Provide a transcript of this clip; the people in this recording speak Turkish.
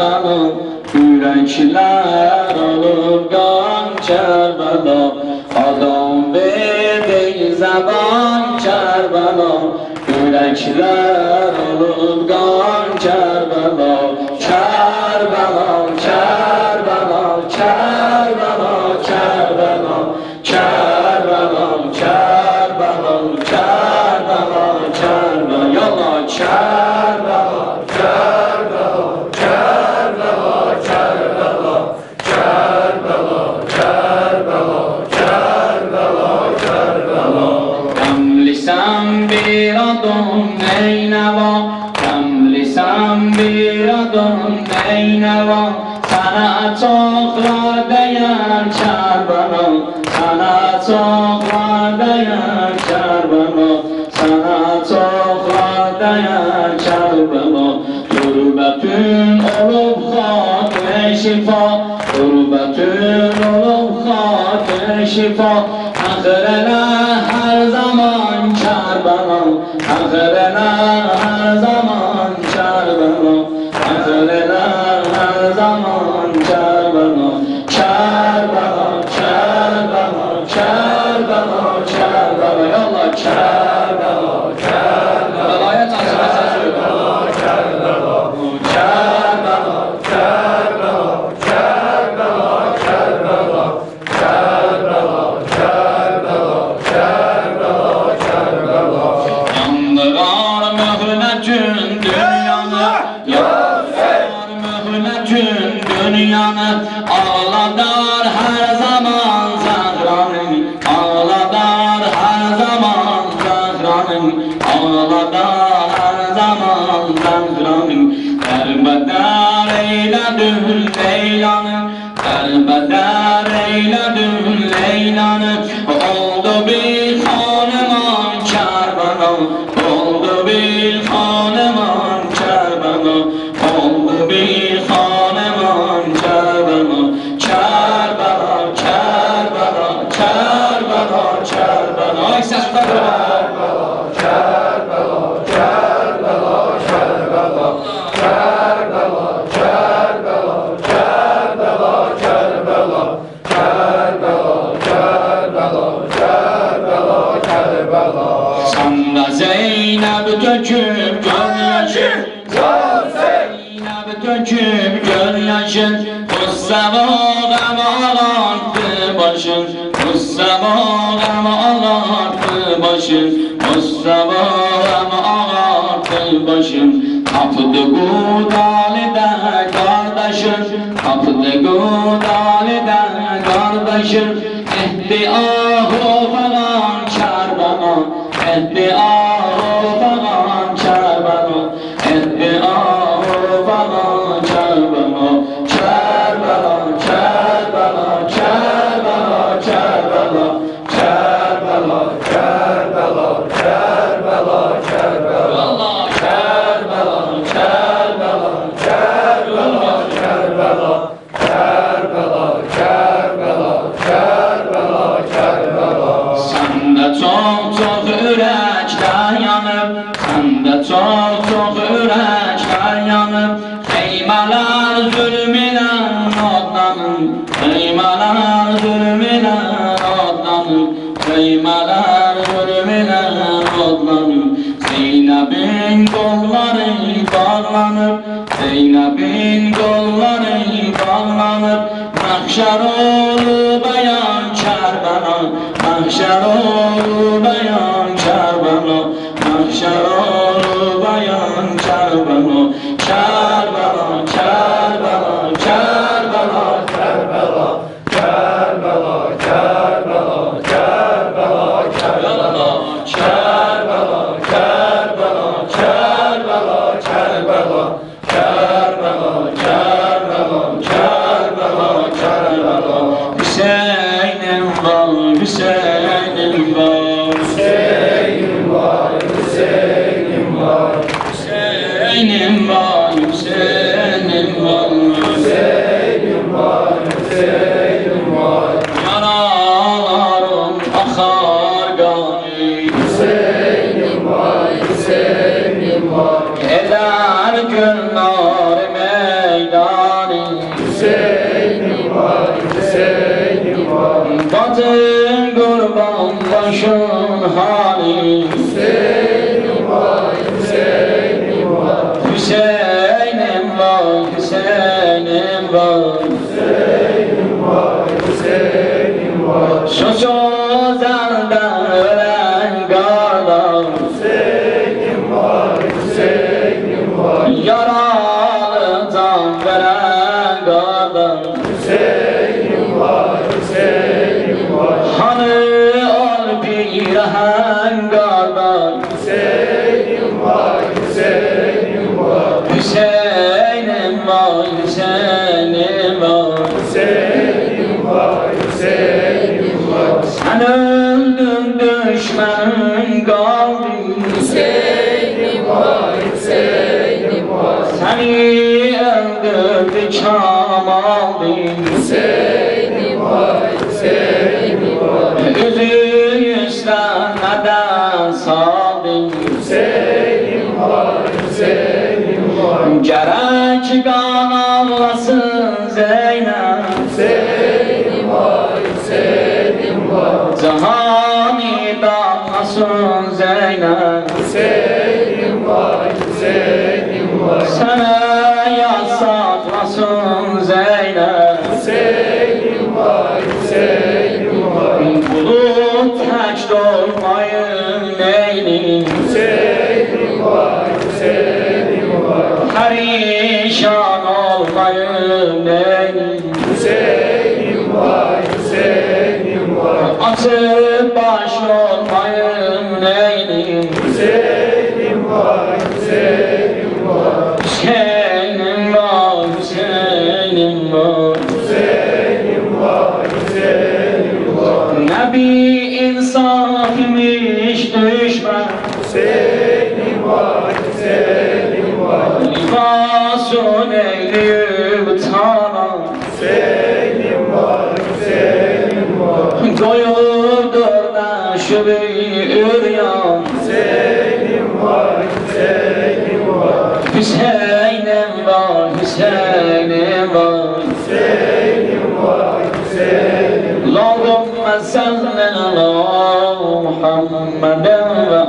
Kerbela, yürekler olur kan Kerbela. Adam verdi zaman Kerbela, yürekler olur kan Kerbela. Kerbela, Kerbela, Kerbela, Kerbela, Kerbela, Kerbela, Kerbela, Kerbela, yallah Kerbela, Kerbela, Kerbela, Kerbela, Kerbela, Kerbela, Kerbela, Kerbela. Gamlisan bir adım neyneva, gamlisan bir adım neyneva. Sana çoklar değer Kerbela, sana çoklar değer Kerbela, sana çoklar değer Kerbela. Gurbetün olup hak-ı şifa, gurbetün olup hak-ı şifa. Ahirele her zaman Kerbela, ahirele her zaman Kerbela, ahirele her zaman Kerbela. Kerbela, Kerbela, Kerbela, Kerbela, yallah Kerbela, Kerbela. Velayet azimete söyle. Kerbela, Kerbela, Kerbela, Kerbela, Kerbela, Kerbela, Kerbela, Kerbela, Kerbela. Yandırar mühletün dünyanı, yandırar mühletün dünyanı. Ağladar her zaman Zehra'nın, ağladar her zaman Zehra'nın, ağladar her zaman Zehra'nın. Derbeder eyledin Leylan'ı, derbeder eyledin Leylan'ı. Oldu bir hanıman Kerbela, oldu bir hanıman Kerbela, oldu bir hanıman Kerbela. Kerbela, Kerbela, Kerbela, Kerbela. Ay ses Kerbela, Kerbela, Kerbela, Kerbela, Kerbela, Kerbela, Kerbela, Kerbela, Kerbela, Kerbela, Kerbela. Sen de Zeynep döküp gözyaşı, Zeynep döküp gözyaşın. Mustafa ağlattı başın, Mustafa ağlattı başın, Mustafa ağlattı başın. Kapıdı Gudali'de kardeşin, kapıdı Gudali'de kardeşin. Etti ahu falan Kerbela, etti ahu falan Kerbela, etti ahu falan Kerbela. Kerbela, Kerbela, Kerbela, Kerbela, Kerbela, Kerbela, Kerbela, Kerbela. Allah Kerbela, Kerbela, Kerbela, Kerbela, Kerbela, Kerbela, Kerbela, Kerbela. Sen de çok çok yürekler yanıp, sen de çok çok yürekler yanıp. Kıymalar zulmüne odlanın, kıymalar zulmüne odlanın, kıymalar zulmüne odlanın. Zeynep'in kolları bağlanıp, Zeynep'in kolları bağlanıp. Mahşer oğlu bayan Kerbela, mahşer oğlu bayan Kerbela, mahşer oğlu bayan Kerbela. Kerbela, Kerbela, Kerbela, Kerbela, Kerbela, Kerbela, Kerbela, Kerbela, Kerbela, Kerbela, Kerbela, Kerbela, Kerbela, Kerbela, Kerbela, Kerbela. Hüseyin'im var, Hüseyin'im var, Hüseyin'im var, Hüseyin'im var, Hüseyin'im var, hali Hüseynim var, Hüseynim var Hüseynim var, Hüseynim var Hüseynim var, Hüseynim var Şu sözlerden ölen kardeş Hüseynim var, Hüseynim var Yaralı can veren kardeş Hüseynim var, Hüseynim var Hani ol pirehen kardeş Hüseynim var, Hüseynim var Hüseynim var, Hüseynim var Hüseynim var, Hüseynim var Sen öldün düşmanın kaldı Hüseynim var, Hüseynim var Seni öldürdü Kemal'dı Hüseynim var, Hüseynim var Üzü üstlenmeden saldı Hüseynim var, Hüseynim var Gerek kan ağlasın Zeynep Hüseynim var, Hüseynim var Cihani dağlasın Zeynep Hüseynim var, Hüseynim var Sana yasaklasın Zeynep Hüseynim var, Hüseynim var Bulut tek dolmayın neynin Hüseynim var, Hüseynim var Perişan olmayın neynin Hüseynim var, Hüseynim var Açık baş olmayın neynin Hüseynim var, Hüseynim var Hüseynim var, Hüseynim var Hüseynim var, Hüseynim var Nebi insaf imiş düşman Hüseynim var, Hüseynim var Libasun eyleyip tanan Hüseynim var, Hüseynim var Doyurdur neşvi üryan Hüseynim var, Hüseynim var Hüseynim var, Hüseynim var Hüseynim var, Hüseynim Allahümme salli ala Muhammeden ve